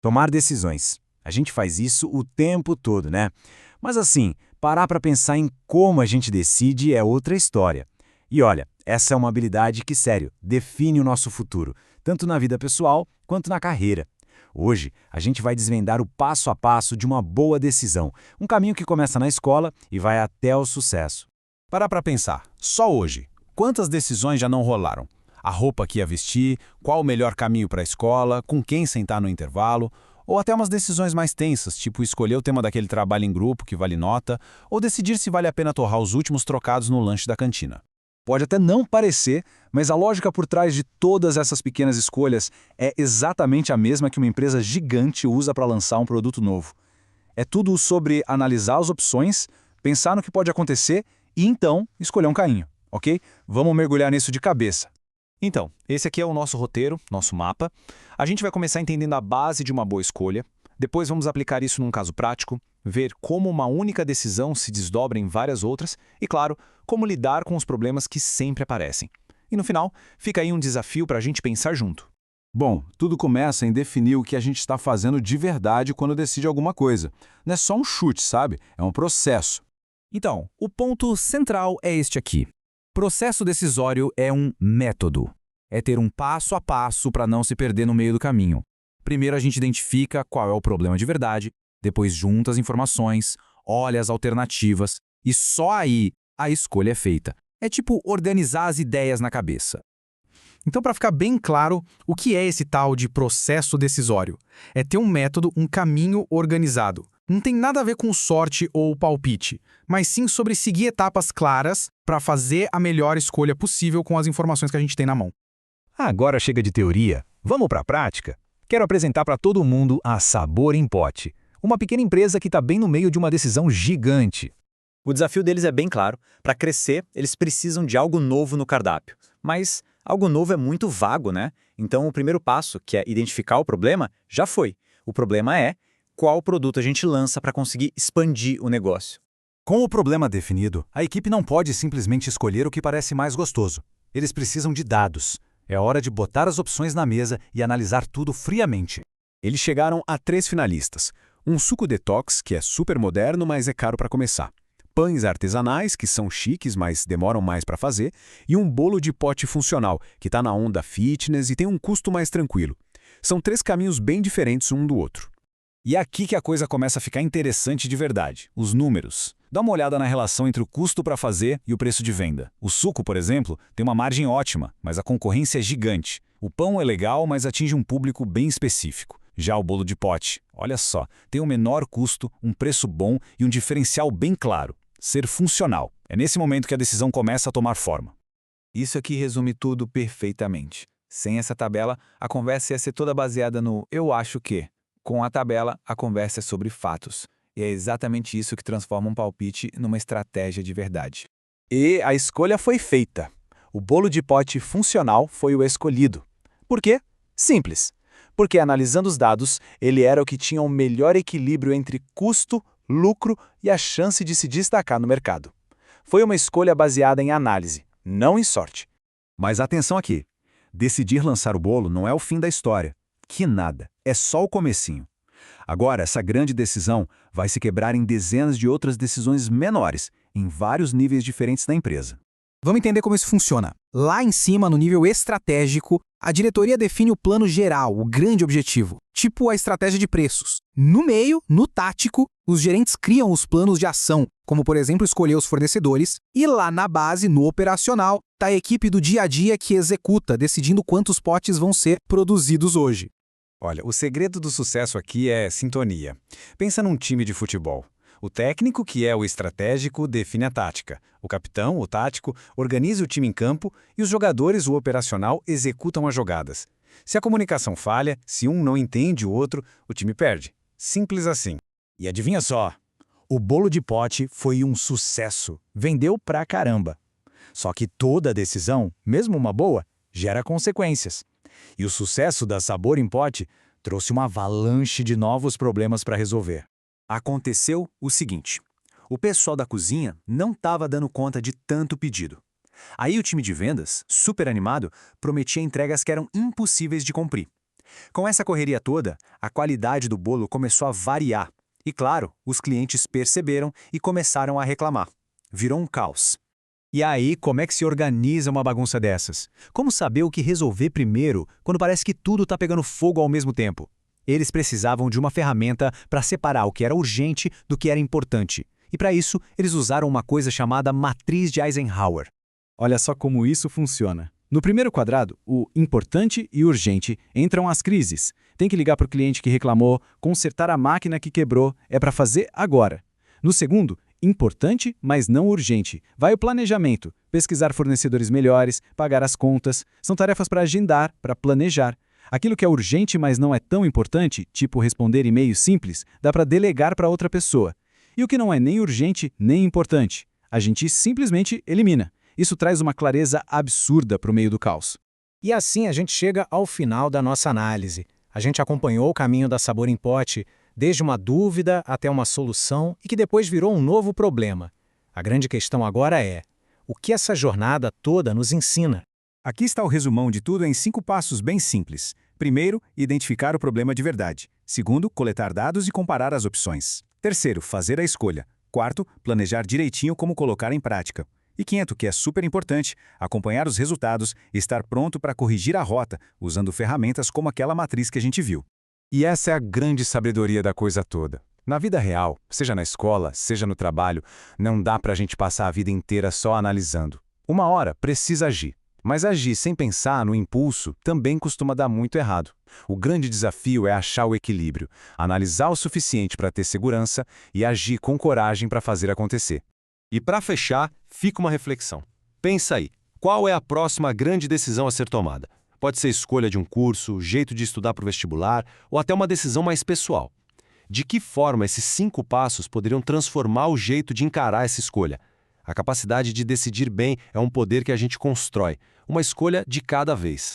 Tomar decisões. A gente faz isso o tempo todo, né? Mas assim, parar para pensar em como a gente decide é outra história. E olha, essa é uma habilidade que, sério, define o nosso futuro, tanto na vida pessoal quanto na carreira. Hoje, a gente vai desvendar o passo a passo de uma boa decisão, um caminho que começa na escola e vai até o sucesso. Parar para pensar, só hoje, quantas decisões já não rolaram? A roupa que ia vestir, qual o melhor caminho para a escola, com quem sentar no intervalo, ou até umas decisões mais tensas, tipo escolher o tema daquele trabalho em grupo que vale nota, ou decidir se vale a pena torrar os últimos trocados no lanche da cantina. Pode até não parecer, mas a lógica por trás de todas essas pequenas escolhas é exatamente a mesma que uma empresa gigante usa para lançar um produto novo. É tudo sobre analisar as opções, pensar no que pode acontecer e então escolher um caminho, ok? Vamos mergulhar nisso de cabeça. Então, esse aqui é o nosso roteiro, nosso mapa. A gente vai começar entendendo a base de uma boa escolha. Depois vamos aplicar isso num caso prático, ver como uma única decisão se desdobra em várias outras e, claro, como lidar com os problemas que sempre aparecem. E no final, fica aí um desafio para a gente pensar junto. Bom, tudo começa em definir o que a gente está fazendo de verdade quando decide alguma coisa. Não é só um chute, sabe? É um processo. Então, o ponto central é este aqui. Processo decisório é um método. É ter um passo a passo para não se perder no meio do caminho. Primeiro a gente identifica qual é o problema de verdade, depois junta as informações, olha as alternativas e só aí a escolha é feita. É tipo organizar as ideias na cabeça. Então, para ficar bem claro, o que é esse tal de processo decisório? É ter um método, um caminho organizado. Não tem nada a ver com sorte ou palpite, mas sim sobre seguir etapas claras para fazer a melhor escolha possível com as informações que a gente tem na mão. Agora chega de teoria, vamos para a prática? Quero apresentar para todo mundo a Sabor em Pote, uma pequena empresa que está bem no meio de uma decisão gigante. O desafio deles é bem claro. Para crescer, eles precisam de algo novo no cardápio. Mas algo novo é muito vago, né? Então o primeiro passo, que é identificar o problema, já foi. O problema é qual produto a gente lança para conseguir expandir o negócio. Com o problema definido, a equipe não pode simplesmente escolher o que parece mais gostoso. Eles precisam de dados. É hora de botar as opções na mesa e analisar tudo friamente. Eles chegaram a 3 finalistas. Um suco detox, que é super moderno, mas é caro para começar. Pães artesanais, que são chiques, mas demoram mais para fazer. E um bolo de pote funcional, que está na onda fitness e tem um custo mais tranquilo. São 3 caminhos bem diferentes um do outro. E é aqui que a coisa começa a ficar interessante de verdade, os números. Dá uma olhada na relação entre o custo para fazer e o preço de venda. O suco, por exemplo, tem uma margem ótima, mas a concorrência é gigante. O pão é legal, mas atinge um público bem específico. Já o bolo de pote, olha só, tem um menor custo, um preço bom e um diferencial bem claro: ser funcional. É nesse momento que a decisão começa a tomar forma. Isso aqui resume tudo perfeitamente. Sem essa tabela, a conversa ia ser toda baseada no "eu acho que". Com a tabela, a conversa é sobre fatos. E é exatamente isso que transforma um palpite numa estratégia de verdade. E a escolha foi feita. O bolo de pote funcional foi o escolhido. Por quê? Simples. Porque analisando os dados, ele era o que tinha o melhor equilíbrio entre custo, lucro e a chance de se destacar no mercado. Foi uma escolha baseada em análise, não em sorte. Mas atenção aqui, decidir lançar o bolo não é o fim da história. Que nada, é só o comecinho. Agora, essa grande decisão vai se quebrar em dezenas de outras decisões menores, em vários níveis diferentes da empresa. Vamos entender como isso funciona. Lá em cima, no nível estratégico, a diretoria define o plano geral, o grande objetivo, tipo a estratégia de preços. No meio, no tático, os gerentes criam os planos de ação, como por exemplo escolher os fornecedores, e lá na base, no operacional, está a equipe do dia a dia que executa, decidindo quantos potes vão ser produzidos hoje. Olha, o segredo do sucesso aqui é sintonia. Pensa num time de futebol. O técnico, que é o estratégico, define a tática. O capitão, o tático, organiza o time em campo e os jogadores, o operacional, executam as jogadas. Se a comunicação falha, se um não entende o outro, o time perde. Simples assim. E adivinha só? O bolo de pote foi um sucesso. Vendeu pra caramba. Só que toda decisão, mesmo uma boa, gera consequências. E o sucesso da Sabor em Pote trouxe uma avalanche de novos problemas para resolver. Aconteceu o seguinte: o pessoal da cozinha não estava dando conta de tanto pedido. Aí o time de vendas, super animado, prometia entregas que eram impossíveis de cumprir. Com essa correria toda, a qualidade do bolo começou a variar. E claro, os clientes perceberam e começaram a reclamar. Virou um caos. E aí, como é que se organiza uma bagunça dessas? Como saber o que resolver primeiro, quando parece que tudo está pegando fogo ao mesmo tempo? Eles precisavam de uma ferramenta para separar o que era urgente do que era importante. E para isso, eles usaram uma coisa chamada matriz de Eisenhower. Olha só como isso funciona. No primeiro quadrado, o importante e urgente, entram as crises. Tem que ligar para o cliente que reclamou, consertar a máquina que quebrou, é para fazer agora. No segundo, importante, mas não urgente, vai o planejamento, pesquisar fornecedores melhores, pagar as contas, são tarefas para agendar, para planejar. Aquilo que é urgente, mas não é tão importante, tipo responder e-mails simples, dá para delegar para outra pessoa. E o que não é nem urgente, nem importante, a gente simplesmente elimina. Isso traz uma clareza absurda para o meio do caos. E assim a gente chega ao final da nossa análise. A gente acompanhou o caminho da Sabor em Pote, desde uma dúvida até uma solução e que depois virou um novo problema. A grande questão agora é: o que essa jornada toda nos ensina? Aqui está o resumão de tudo em 5 passos bem simples. Primeiro, identificar o problema de verdade. Segundo, coletar dados e comparar as opções. Terceiro, fazer a escolha. Quarto, planejar direitinho como colocar em prática. E quinto, que é super importante, acompanhar os resultados e estar pronto para corrigir a rota, usando ferramentas como aquela matriz que a gente viu. E essa é a grande sabedoria da coisa toda. Na vida real, seja na escola, seja no trabalho, não dá para a gente passar a vida inteira só analisando. Uma hora precisa agir. Mas agir sem pensar no impulso também costuma dar muito errado. O grande desafio é achar o equilíbrio, analisar o suficiente para ter segurança e agir com coragem para fazer acontecer. E para fechar, fica uma reflexão. Pensa aí, qual é a próxima grande decisão a ser tomada? Pode ser escolha de um curso, jeito de estudar para o vestibular ou até uma decisão mais pessoal. De que forma esses 5 passos poderiam transformar o jeito de encarar essa escolha? A capacidade de decidir bem é um poder que a gente constrói, uma escolha de cada vez.